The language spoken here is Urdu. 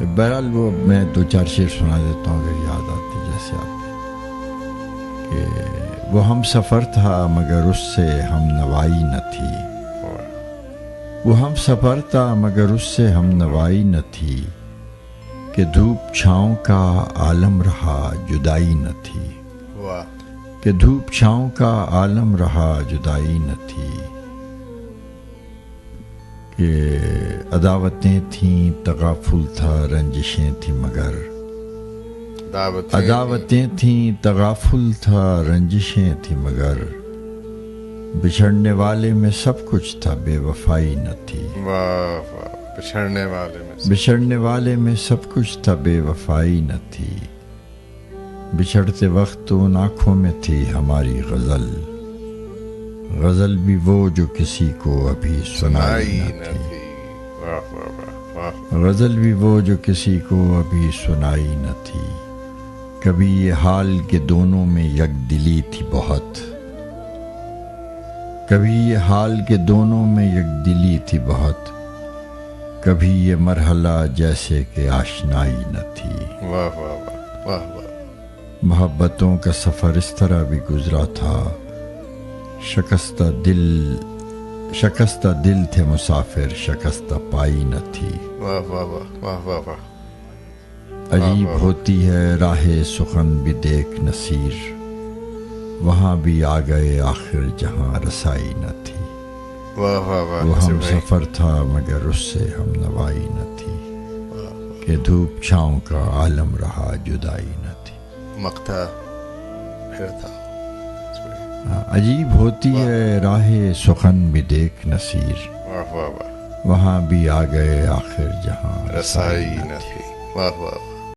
بہرحال وہ میں دو چار شعر سنا دیتا ہوں اگر یاد آتے جیسے آپ کے کہ وہ ہم سفر تھا مگر اس سے ہم نوائی نہ تھی، وہ ہم سفر تھا مگر اس سے ہم نوائی نہ تھی، کہ دھوپ چھاؤں کا عالم رہا جدائی نہ تھی، کہ دھوپ چھاؤں کا عالم رہا جدائی نہ تھی، کہ عداوتیں تھیں تغافل تھا رنجشیں تھیں مگر عداوتیں تھیں تغافل تھا رنجشیں تھیں مگر بچھڑنے والے میں سب کچھ تھا بے وفائی نہ تھی، بچھڑنے والے میں سب کچھ تھا بے وفائی نہ تھی، بچھڑتے وقت ان آنکھوں میں تھی ہماری غزل، غزل بھی وہ جو کسی کو ابھی سنائی نہ تھی، غزل بھی وہ جو کسی کو ابھی سنائی نہ تھی، کبھی یہ حال کہ دونوں میں یک دلی تھی بہت، کبھی یہ حال کہ دونوں میں یک دلی تھی بہت، کبھی یہ مرحلہ جیسے کہ آشنائی نہ تھی، محبتوں کا سفر اس طرح بھی گزرا تھا، شکستہ دل تھے مسافر شکستہ پائی نہ تھی، عجیب ہوتی ہے راہ سخن بھی دیکھ نصیر، وہاں بھی آ گئے آخر جہاں رسائی نہ تھی، وہ ہم سفر تھا مگر اس سے ہم نوائی نہ تھی، کہ دھوپ چھاؤں کا عالم رہا جدائی نہ تھی۔ مقطع پھر تھا، عجیب ہوتی ہے راہ سخن بھی دیکھ نصیر، واہ واہ واہ، وہاں بھی آ گئے آخر جہاں رسائی نہ تھی، واہ واہ واہ۔